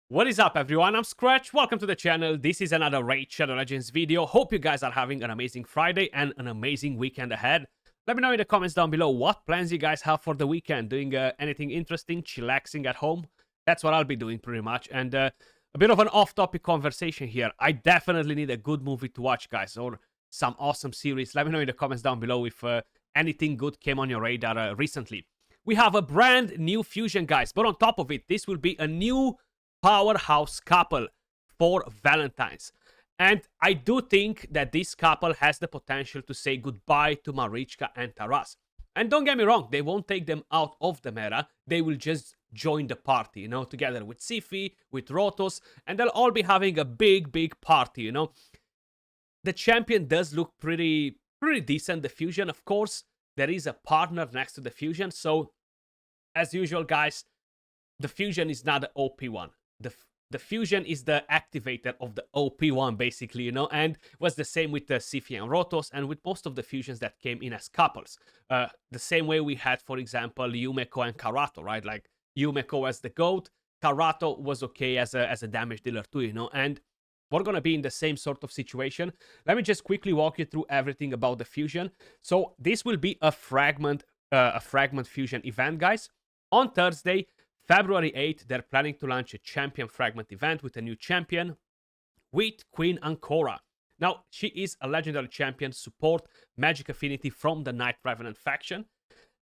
What is up, everyone? I'm Skratch. Welcome to the channel. This is another Raid Shadow Legends video. Hope you guys are having an amazing Friday and an amazing weekend ahead. Let me know in the comments down below what plans you guys have for the weekend. Doing anything interesting, chillaxing at home? That's what I'll be doing pretty much. And a bit of an off-topic conversation here. I definitely need a good movie to watch, guys, or some awesome series. Let me know in the comments down below if anything good came on your radar recently. We have a brand new fusion, guys, but on top of it, this will be a new powerhouse couple for Valentine's. And I do think that this couple has the potential to say goodbye to Marichka and Taras. And don't get me wrong, they won't take them out of the meta. They will just join the party, together with Sifi, with Rotos, and they'll all be having a big party, The champion does look pretty decent, the fusion. Of course, there is a partner next to the fusion. So, as usual, guys, the fusion is not the OP one. The fusion is the activator of the OP one, basically, and was the same with the Sifi and Rotos, and with most of the fusions that came in as couples. The same way we had, for example, Yumeko and Karato, right? Like, Yumeko as the GOAT, Karato was okay as a damage dealer too, and we're gonna be in the same sort of situation. Let me just quickly walk you through everything about the fusion. So this will be a fragment fusion event, guys. On Thursday, February 8th, they're planning to launch a champion fragment event with a new champion, with Queen Ancora. Now, she is a legendary champion, support magic affinity from the Night Revenant faction.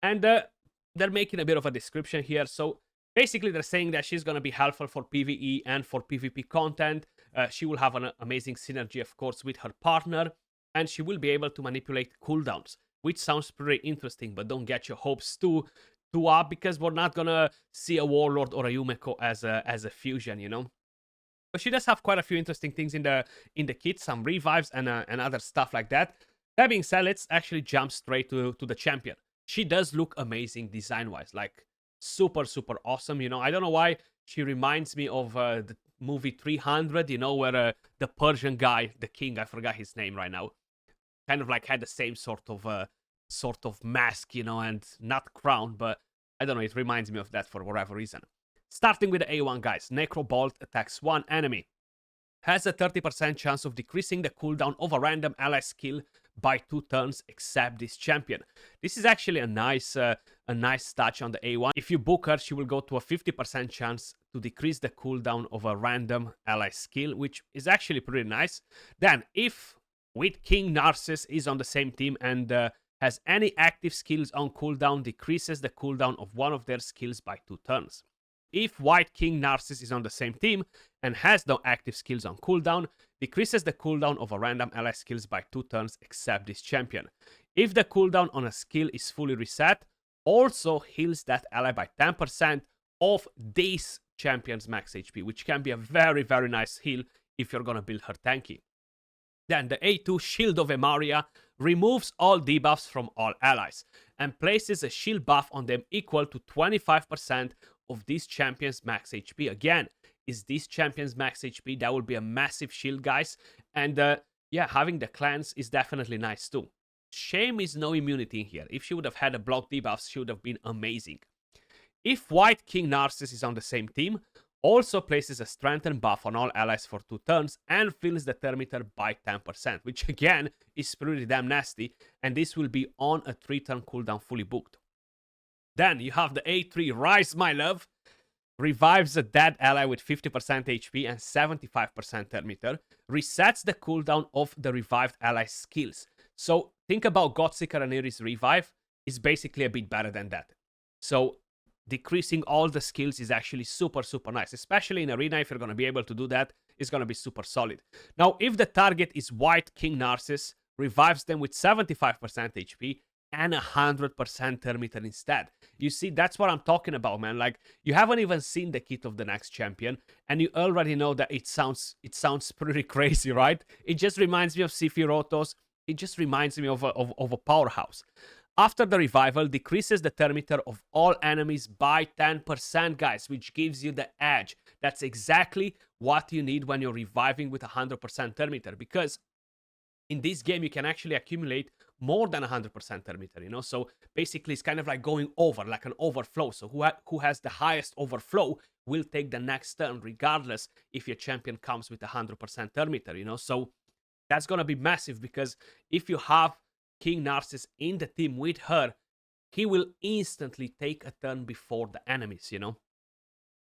And they're making a bit of a description here. So basically, they're saying that she's going to be helpful for PvE and for PvP content. She will have an amazing synergy, of course, with her partner. And she will be able to manipulate cooldowns, which sounds pretty interesting, but don't get your hopes too up, because we're not gonna see a Warlord or a Yumeko as a fusion, But she does have quite a few interesting things in the kit, some revives and other stuff like that. That being said, let's actually jump straight to the champion. She does look amazing design-wise, like super awesome. I don't know why she reminds me of the movie 300, where the Persian guy, the king, I forgot his name right now, kind of like had the same sort of mask, and not crown, but I don't know, it reminds me of that for whatever reason. Starting with the A1, guys, Necrobolt attacks one enemy. Has a 30% chance of decreasing the cooldown of a random ally skill by 2 turns, except this champion. This is actually a nice touch on the A1. If you book her, she will go to a 50% chance to decrease the cooldown of a random ally skill, which is actually pretty nice. Then, if with King Narcissus is on the same team and has any active skills on cooldown, decreases the cooldown of one of their skills by 2 turns. If White King Narcissus is on the same team and has no active skills on cooldown, decreases the cooldown of a random ally skills by 2 turns, except this champion. If the cooldown on a skill is fully reset, also heals that ally by 10% of this champion's max HP, which can be a very nice heal if you're gonna build her tanky. Then the A2 Shield of Emaria removes all debuffs from all allies and places a shield buff on them equal to 25% of this champion's max HP. Again, is this champion's max HP? That would be a massive shield, guys. And yeah, having the cleanse is definitely nice too. Shame is no immunity in here. If she would have had a block debuff, she would have been amazing. If White King Narcissus is on the same team, also places a strengthen buff on all allies for 2 turns and fills the thermometer by 10%, which again is pretty damn nasty, and this will be on a 3-turn cooldown fully booked. Then you have the A3 Rise My Love, revives a dead ally with 50% HP and 75% thermometer, resets the cooldown of the revived ally's skills. So think about Godseeker and Iris revive is basically a bit better than that. So decreasing all the skills is actually super nice, especially in arena. If you're going to be able to do that, it's going to be super solid. Now, if the target is White King Narcissus, revives them with 75% HP and 100% thermometer instead. You see, that's what I'm talking about, man. Like, you haven't even seen the kit of the next champion, and you already know that it sounds pretty crazy, right? It just reminds me of Sifi Rotos. It just reminds me of a powerhouse. After the revival, decreases the thermometer of all enemies by 10%, guys, which gives you the edge. That's exactly what you need when you're reviving with 100% thermometer, because in this game you can actually accumulate more than 100% turn meter, you know? So basically it's kind of like going over, like an overflow. So who has the highest overflow will take the next turn, regardless if your champion comes with 100% turn meter, you know? So that's gonna be massive, because if you have King Narcissus in the team with her, he will instantly take a turn before the enemies, you know?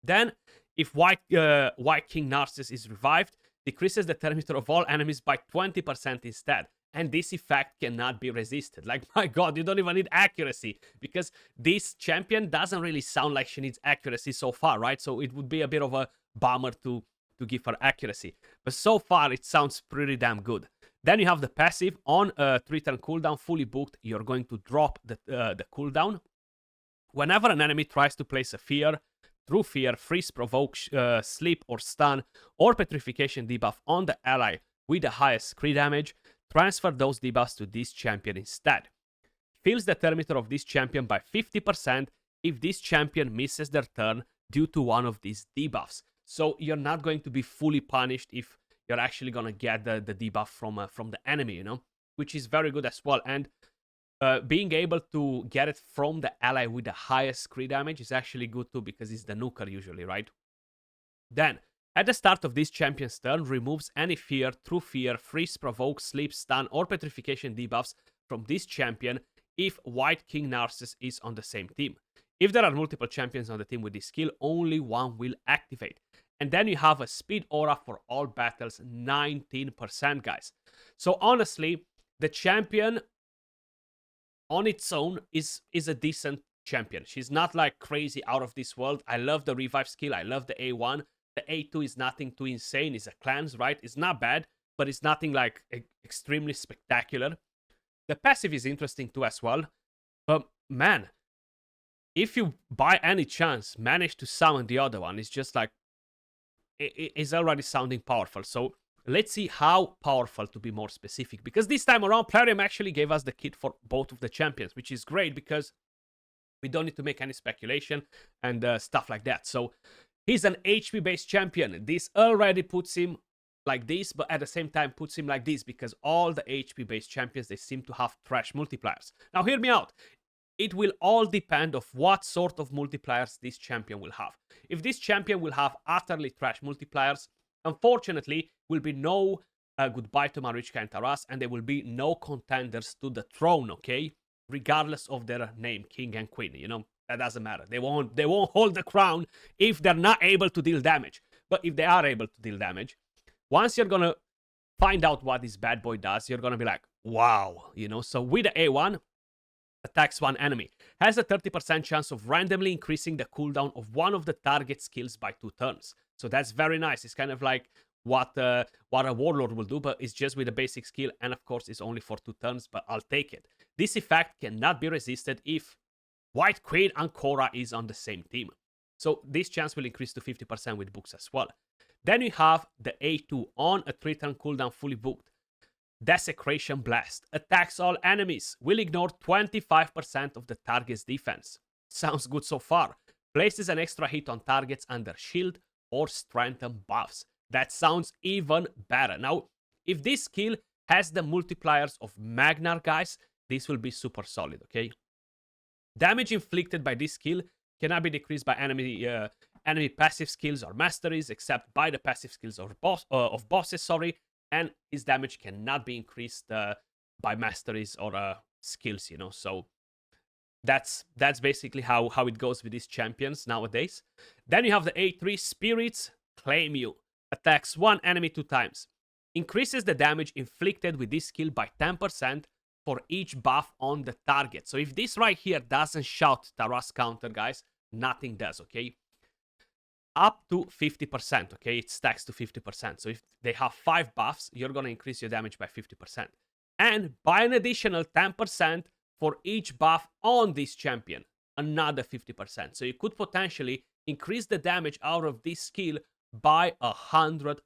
Then, if White King Narcissus is revived, decreases the turn meter of all enemies by 20% instead. And this effect cannot be resisted. Like, my god, you don't even need accuracy, because this champion doesn't really sound like she needs accuracy so far, right? So it would be a bit of a bummer to give her accuracy. But so far, it sounds pretty damn good. Then you have the passive. On a 3-turn cooldown, fully booked, you're going to drop the cooldown. Whenever an enemy tries to place a fear, through fear, freeze, provoke, sleep, or stun, or petrification debuff on the ally with the highest crit damage, transfer those debuffs to this champion instead. Fills the turn meter of this champion by 50% if this champion misses their turn due to one of these debuffs. So you're not going to be fully punished if you're actually going to get the debuff from the enemy, you know, which is very good as well. And being able to get it from the ally with the highest crit damage is actually good too, because it's the nuker usually, right? Then, at the start of this champion's turn, removes any fear, true fear, freeze, provoke, sleep, stun, or petrification debuffs from this champion if White King Narcissus is on the same team. If there are multiple champions on the team with this skill, only one will activate. And then you have a speed aura for all battles, 19%, guys. So honestly, the champion on its own is a decent champion. She's not like crazy out of this world. I love the revive skill. I love the A1. The A2 is nothing too insane. It's a cleanse, right? It's not bad, but it's nothing like extremely spectacular. The passive is interesting too as well. But man, if you by any chance manage to summon the other one, it's just like, it's already sounding powerful. So let's see how powerful, to be more specific, because this time around Plarium actually gave us the kit for both of the champions, which is great because we don't need to make any speculation and stuff like that. So he's an HP based champion. This already puts him like this, but at the same time puts him like this, because all the HP based champions, they seem to have trash multipliers. Now hear me out. It will all depend of what sort of multipliers this champion will have. If this champion will have utterly trash multipliers, unfortunately, will be no goodbye to Marichka and Taras, and there will be no contenders to the throne, okay? Regardless of their name, king and queen, you know? That doesn't matter. They won't hold the crown if they're not able to deal damage. But if they are able to deal damage, once you're gonna find out what this bad boy does, you're gonna be like, wow, you know? So with the A1, attacks one enemy, has a 30% chance of randomly increasing the cooldown of one of the target skills by 2 turns. So that's very nice. It's kind of like what a warlord will do, but it's just with a basic skill, and of course it's only for 2 turns, but I'll take it. This effect cannot be resisted if White Queen and Korra is on the same team. So this chance will increase to 50% with books as well. Then we have the A2 on a 3-turn cooldown, fully booked. Desecration Blast. Attacks all enemies. Will ignore 25% of the target's defense. Sounds good so far. Places an extra hit on targets under shield or strengthen buffs. That sounds even better. Now, if this skill has the multipliers of Magnar, guys, this will be super solid, okay? Damage inflicted by this skill cannot be decreased by enemy passive skills or masteries, except by the passive skills of bosses, sorry. And his damage cannot be increased by masteries or skills, you know. So that's basically how it goes with these champions nowadays. Then you have the A3 Spirits Claim You. Attacks one enemy 2 times. Increases the damage inflicted with this skill by 10% for each buff on the target. So if this right here doesn't shout Taras counter, guys, nothing does, okay? Up to 50%, okay? It stacks to 50%. So if they have 5 buffs, you're going to increase your damage by 50%. And by an additional 10% for each buff on this champion, another 50%. So you could potentially increase the damage out of this skill by 100%,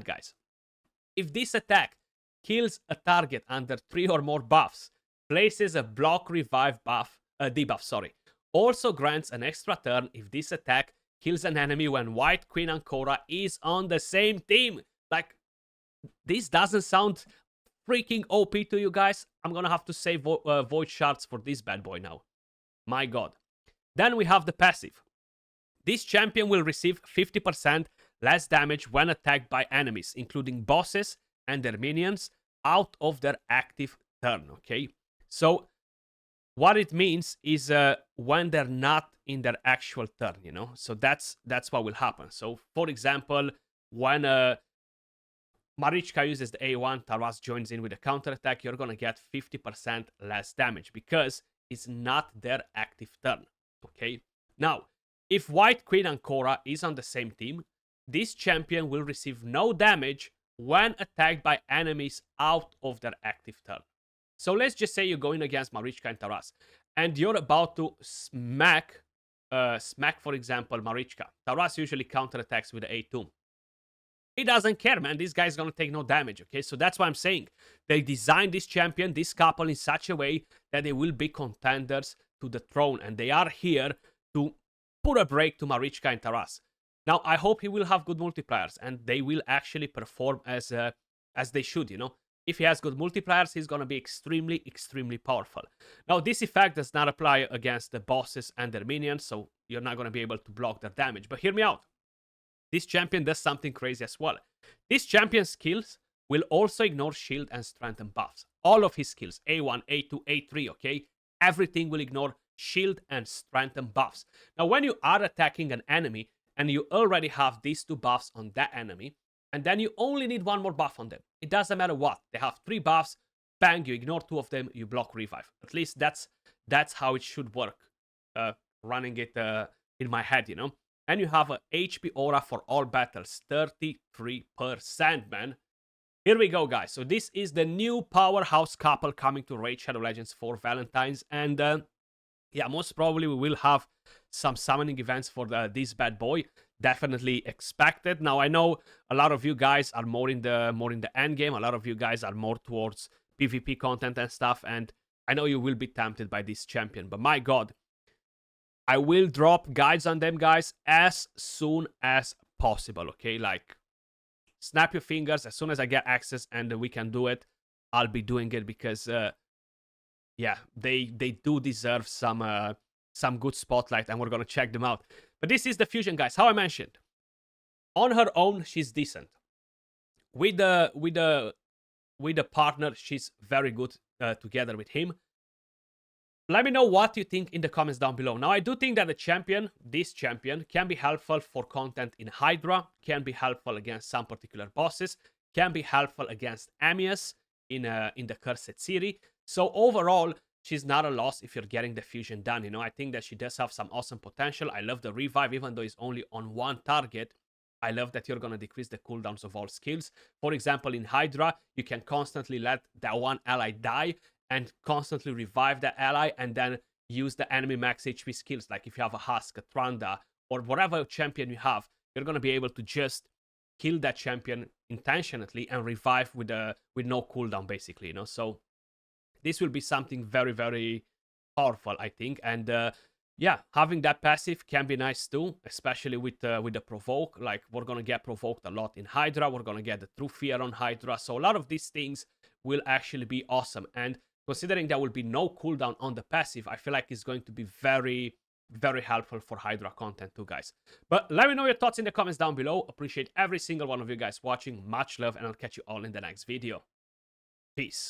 guys. If this attack kills a target under 3 or more buffs, places a block revive debuff, sorry. Also grants an extra turn if this attack kills an enemy when White Queen and Korra is on the same team. Like, this doesn't sound freaking OP to you guys. I'm gonna have to save Void Shards for this bad boy now. My god. Then we have the passive. This champion will receive 50% less damage when attacked by enemies, including bosses and their minions, out of their active turn, okay? So, what it means is when they're not in their actual turn, you know? So that's what will happen. So, for example, when Marichka uses the A1, Taras joins in with a counterattack, you're gonna get 50% less damage because it's not their active turn, okay? Now, if White Queen and Korra is on the same team, this champion will receive no damage when attacked by enemies out of their active turn. So let's just say you're going against Marichka and Taras, and you're about to smack, for example, Marichka. Taras usually counterattacks with the A2. He doesn't care, man. This guy's gonna take no damage, okay? So that's why I'm saying they designed this champion, this couple, in such a way that they will be contenders to the throne, and they are here to put a break to Marichka and Taras. Now, I hope he will have good multipliers, and they will actually perform as they should, you know? If he has good multipliers, he's gonna be extremely, extremely powerful. Now, this effect does not apply against the bosses and their minions, so you're not gonna be able to block their damage. But hear me out. This champion does something crazy as well. This champion's skills will also ignore shield and strength and buffs. All of his skills, A1, A2, A3, okay? Everything will ignore shield and strength and buffs. Now, when you are attacking an enemy and you already have these two buffs on that enemy, and then you only need one more buff on them, it doesn't matter what. They have 3 buffs, bang, you ignore 2 of them, you block revive. At least that's how it should work, running it in my head, you know? And you have a HP aura for all battles, 33%, man. Here we go, guys. So this is the new powerhouse couple coming to Raid Shadow Legends for Valentine's. And yeah, most probably we will have some summoning events for this bad boy. Definitely expected. Now, I know a lot of you guys are more in the end game. A lot of you guys are more towards PvP content and stuff. And I know you will be tempted by this champion. But my god, I will drop guides on them, guys, as soon as possible, okay? Like, snap your fingers. As soon as I get access and we can do it, I'll be doing it because, yeah, they do deserve some good spotlight, and we're going to check them out. But this is the fusion, guys. How I mentioned, on her own, she's decent. With a partner, she's very good together with him. Let me know what you think in the comments down below. Now, I do think that this champion, can be helpful for content in Hydra, can be helpful against some particular bosses, can be helpful against Amias in the Cursed City. So overall, she's not a loss if you're getting the fusion done. You know, I think that she does have some awesome potential. I love the revive, even though it's only on one target. I love that you're going to decrease the cooldowns of all skills. For example, in Hydra, you can constantly let that one ally die and constantly revive the ally and then use the enemy max HP skills. Like if you have a Husk, a Tranda, or whatever champion you have, you're going to be able to just kill that champion intentionally and revive with no cooldown, basically, you know? So this will be something very, very powerful, I think. And yeah, having that passive can be nice too, especially with the provoke. Like, we're going to get provoked a lot in Hydra. We're going to get the true fear on Hydra. So a lot of these things will actually be awesome. And considering there will be no cooldown on the passive, I feel like it's going to be very, very helpful for Hydra content too, guys. But let me know your thoughts in the comments down below. Appreciate every single one of you guys watching. Much love, and I'll catch you all in the next video. Peace.